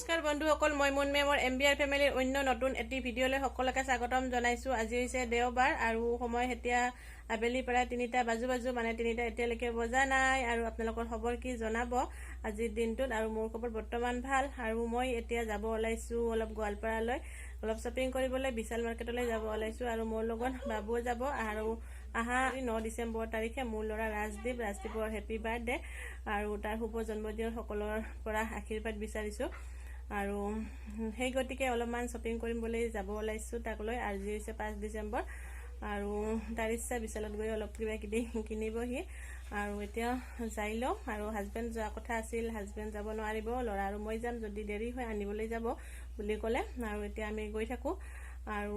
নমস্কাৰ বন্ধুসকল মই মুনমেমৰ এমবিআৰ ফেমিলিৰ অন্য নতুন এটি ভিডিঅ'লৈ সকলোকে স্বাগতম জনাইছো। আজি হৈছে দেওবাৰ আৰু সময় এতিয়া আবেলি প্ৰায় 3টা বাজু মানে 3টা এতিয়ালৈকে বজা নাই আৰু আপোনালোকৰ খবৰ কি জনাব আজিৰ দিনটোত। আৰু মোৰ খবৰ বৰ্তমান ভাল আৰু মই এতিয়া যাব ওলাইছো অলপ গোৱালপাৰালৈ অলপ শ্বপিং কৰিবলৈ বিশাল মাৰ্কেটলৈ যাব ওলাইছো আৰু মোৰ লগত বাবুও যাব। আৰু আহা 9 ডিচেম্বৰ তাৰিখে মোৰ ল'ৰা ৰাজদীপৰ হেপী বাৰ্থডে আৰু তাৰ শুভ জন্মদিনৰ সকলৰ পৰা আশীৰ্বাদ বিচাৰিছো আৰু সেই গতিকে অলপমান শ্বপিং কৰিম বুলি যাব ওলাইছো তাক লৈ। আজি হৈছে 5 ডিচেম্বৰ আৰু তাৰ ইচ্ছা বিশালত গৈ অলপ কিবা কিবি কিনিবহি আৰু এতিয়া যাই লওঁ। আৰু হাজবেণ্ড যোৱা কথা আছিল, হাজবেণ্ড যাব নোৱাৰিব, ল'ৰা আৰু মই যাম, যদি দেৰি হয় আনিবলৈ যাব বুলি ক'লে। আৰু এতিয়া আমি গৈ থাকোঁ আৰু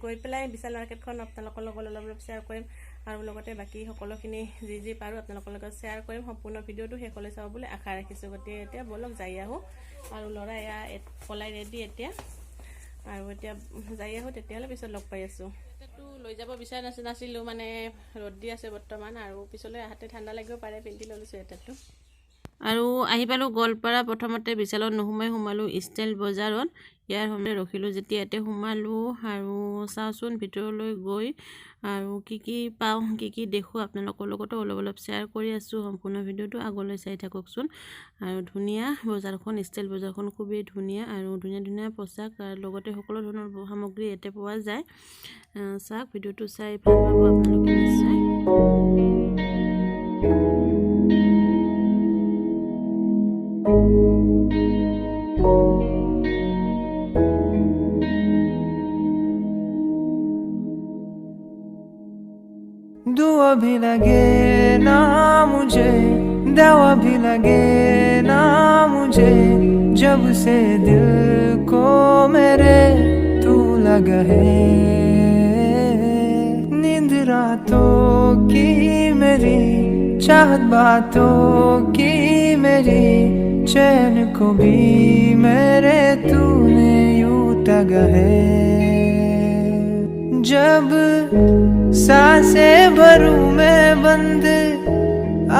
গৈ পেলাই বিশাল মাৰ্কেটখন আপোনালোকৰ লগত অলপ শ্বেয়াৰ কৰিম আৰু লগতে বাকী সকলোখিনি যি পাৰোঁ আপোনালোকৰ লগত শ্বেয়াৰ কৰিম। সম্পূৰ্ণ ভিডিঅ'টো শেষলৈ চাব বুলি আশা ৰাখিছোঁ। গতিকে এতিয়া বলক যাই আহোঁ আৰু ল'ৰা এয়া পলাই ৰেডি এতিয়া আৰু এতিয়া যাই আহোঁ, তেতিয়াহ'লে পিছত লগ পাই আছোঁ। এতিয়াতো লৈ যাব বিচৰা নাছিলোঁ মানে ৰ'দ দি আছে বৰ্তমান আৰু পিছলৈ আহাতে ঠাণ্ডা লাগিব পাৰে, পিন্ধি লৈছোঁ এতিয়াতো। আৰু আহি পালোঁ গোৱালপাৰা। প্ৰথমতে বিশালত সোমালোঁ ষ্টাইল বজাৰত। ইয়াৰ সময় ৰখিলোঁ যেতিয়া ইয়াতে সোমালোঁ আৰু চাওঁচোন ভিতৰলৈ গৈ আৰু কি পাওঁ কি দেখোঁ আপোনালোকৰ লগতো অলপ শ্বেয়াৰ কৰি আছোঁ। সম্পূৰ্ণ ভিডিঅ'টো আগলৈ চাই থাককচোন। আৰু ধুনীয়া বজাৰখন, ষ্টাইল বজাৰখন খুবেই ধুনীয়া আৰু ধুনীয়া পোচাক আৰু লগতে সকলো ধৰণৰ সামগ্ৰী ইয়াতে পোৱা যায়। চাওক, ভিডিঅ'টো চাই ভাল পাব আপোনালোকে নিশ্চয়। दुआ भी लगे ना मुझे, दवा भी लगे ना मुझे, जब से दिल को मेरे तू लगा है। नींद रातों की मेरी, चाहत बातों की मेरी, चैन को भी मेरे तूने यूं तगा है। जब सांसें भरूं मैं बंद,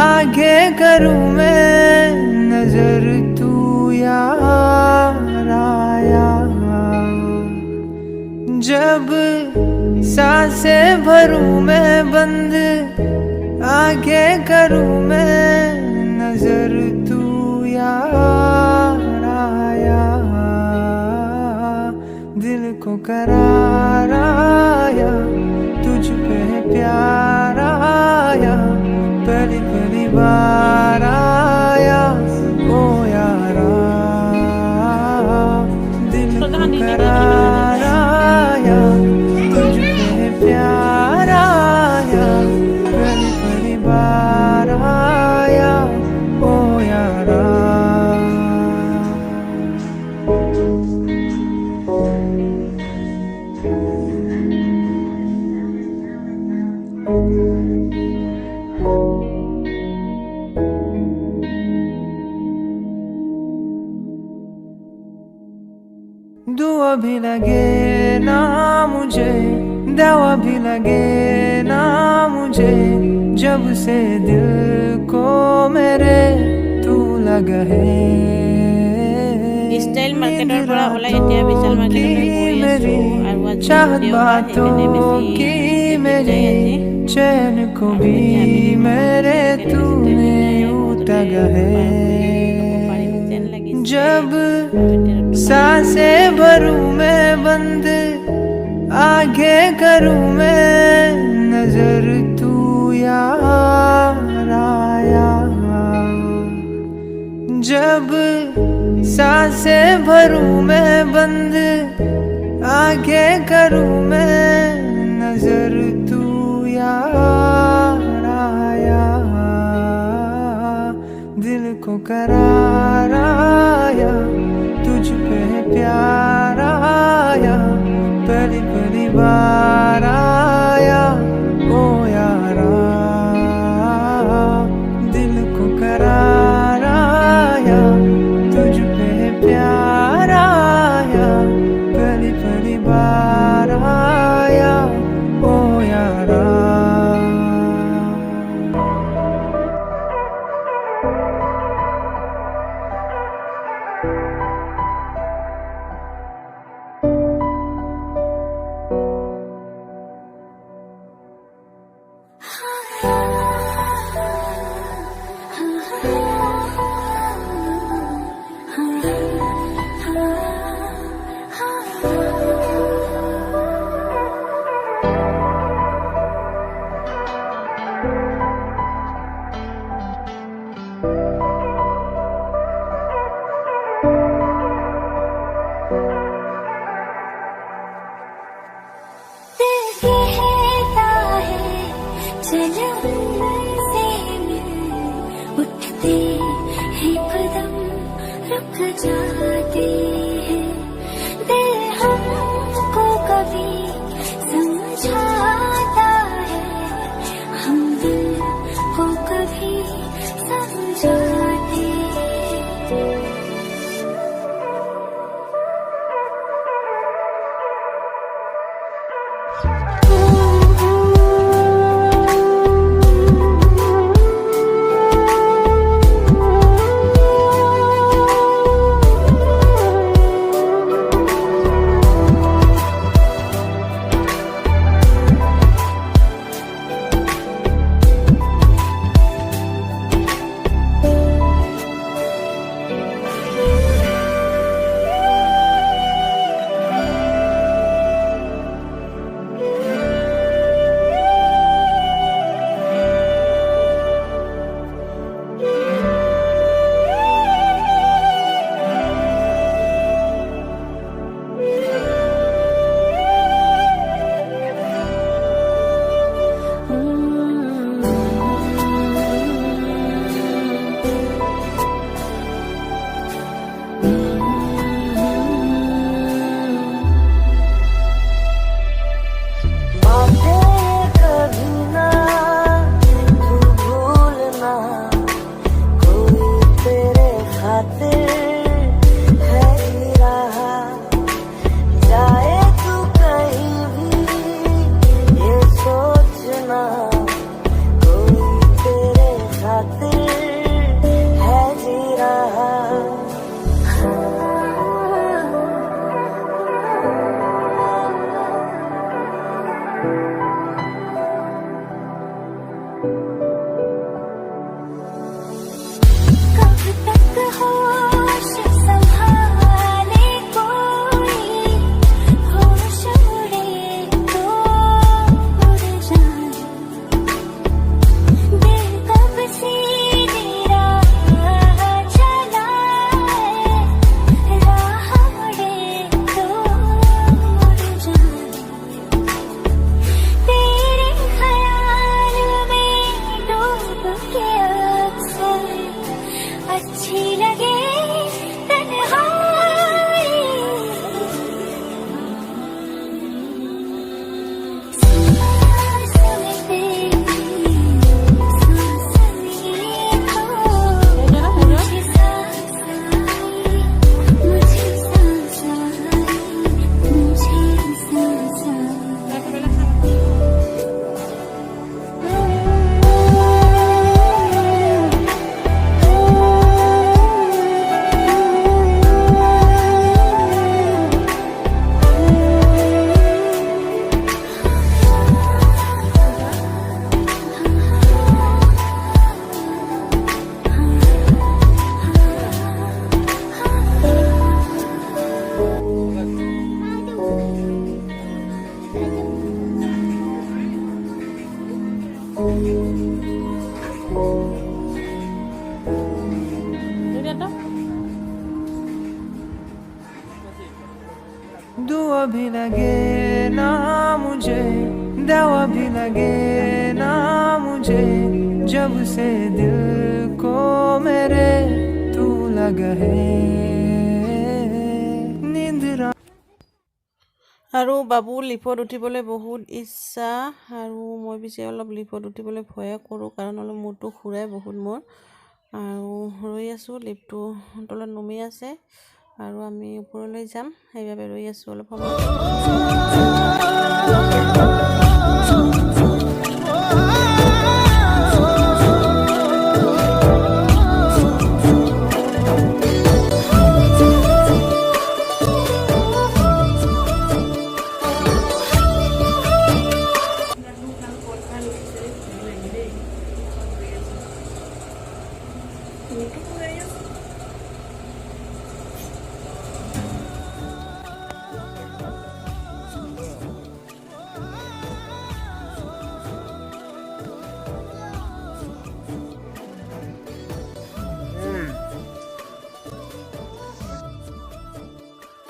आगे करूं मैं नजर, तू यार आया। जब सांसें भरूं मैं बंद, आगे करूं मैं नजर, तू यार आया। दिल को करार आया, तुझ पे प्यार आया, पहली बार आया ओ यारा। दिल को करार आया, तुझ पे प्यार आया, पहली बार आया ओ यारा। दुआ भी लगे ना मुझे, दवा भी लगे ना मुझे, जब से दिल को मेरे तू लगा है। ষ্টাইল মাৰ্কেটৰ পৰা ওলাই এতিয়া বিশাল মাৰ্কেটলৈ গৈ আছোঁ আৰু আজি चाहत बातों की मेरी, चैन को भी मेरे तूने यूं तगा है। जब सांसें भरूं मैं बंद, आगे करूं मैं नजर, तू यार आया। जब सांसें भरूं मैं बंद, आगे करूं मैं नजर, तू यार आया। दिल को करार आया, तुझ पे प्यार आया, पहली बार आया ओ यारा। दिल को करार आया, तुझ पे प्यार आया, पहली बार आया ओ यारा। जाते हैं दिल हमको कभी समझाता है हम दिल को कभी समझाते हैं दुआ भी लगे ना मुझे दवा भी लगे ना मुझे जब से दिल को मेरे तू लगा है निंद्रा আৰু বাবুৰ লিফত উঠিবলৈ বহুত ইচ্ছা আৰু মই পিছে অলপ লিফত উঠিবলৈ ভয় কৰোঁ কাৰণ অলপ মূৰটো ঘূৰাই বহুত মোৰ আৰু ৰৈ আছোঁ লিফটো তলত নমি আছে আৰু আমি ওপৰলৈ যাম সেইবাবে ৰৈ আছোঁ অলপ সময়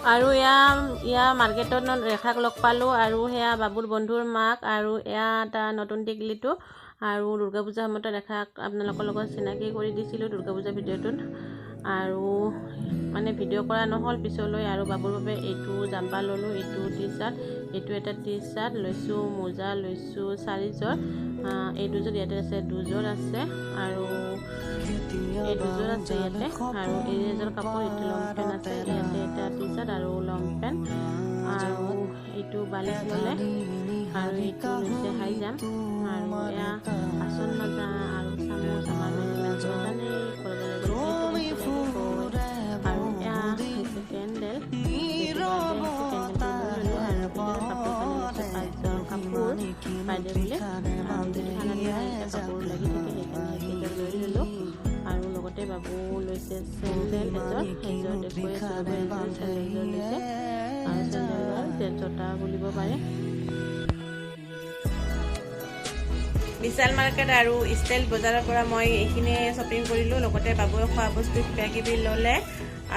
আৰু ইয়া মাৰ্কেটত ৰেখাক লগ পালোঁ আৰু সেয়া বাবুৰ বন্ধুৰ মাক আৰু এয়া এটা নতুন টিকলিটো আৰু দুৰ্গা পূজাৰ সময়ত ৰেখাক আপোনালোকৰ লগত চিনাকি কৰি দিছিলোঁ দুৰ্গা পূজাৰ ভিডিঅ'টোত আৰু মানে ভিডিঅ' কৰা নহ'ল পিছলৈ আৰু বাবুৰ বাবে এইটো জাম্পাৰ ল'লোঁ, এইটো টি চাৰ্ট, এইটো এটা টি চাৰ্ট লৈছোঁ, মোজা লৈছোঁ 4যোৰ, এই দুযোৰ ইয়াতে আছে, দুযোৰ আছে আৰু এই দুযোৰ আছে ইয়াতে, আৰু এই এযোৰ কাপোৰ এইটো লং পেণ্ট আছে, ইয়াতে এটা টি চাৰ্ট আৰু লং পেণ্ট, আৰু এইটো বালিচ ল'লে, আৰু এইটো লৈছে হাই জাম্প, আৰু এয়া বাচন মাজা আৰু চামুচ আমাৰ মেজমেণ্ট জানে আৰু এয়া হৈছে কেণ্ডেল, কাপোৰ বাইদেউ বুলি কাপোৰ লাগি থাকে সেইকাৰণে লৈ ল'লোঁ, আৰু লগতে বাবু লৈছে চেণ্ডেল এযোৰ দেখুৱাই চেণ্ডেলযোৰ লৈছে, আৰু চেণ্ডেলৰ জোতা বুলিব পাৰে। বিশাল মাৰ্কেট আৰু ষ্টাইল বজাৰৰ পৰা মই এইখিনিয়ে শ্বপিং কৰিলোঁ, লগতে বাবুৱে খোৱা বস্তু কিবা কিবি ল'লে,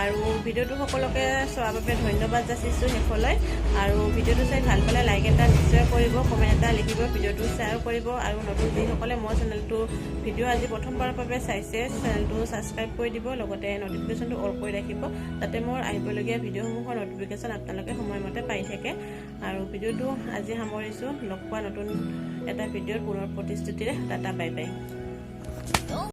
আৰু ভিডিঅ'টো সকলোকে চোৱাৰ বাবে ধন্যবাদ যাচিছোঁ শেষলৈ, আৰু ভিডিঅ'টো চাই ভাল পালে লাইক এটা নিশ্চয় কৰিব, কমেণ্ট এটা লিখিব, ভিডিঅ'টো শ্বেয়াৰ কৰিব, আৰু নতুন যিসকলে মোৰ চেনেলটো ভিডিঅ' আজি প্ৰথমবাৰৰ বাবে চাইছে চেনেলটো ছাবস্ক্ৰাইব কৰি দিব, লগতে নটিফিকেশ্যনটো অল কৰি ৰাখিব যাতে মোৰ আহিবলগীয়া ভিডিঅ'সমূহৰ নটিফিকেশ্যন আপোনালোকে সময়মতে পাই থাকে। আৰু ভিডিঅ'টো আজি সামৰিছোঁ, লগ পোৱা নতুন এটা ভিডিঅ'ৰ পুনৰ প্ৰতিশ্ৰুতিৰে, টাটা বাই বাই।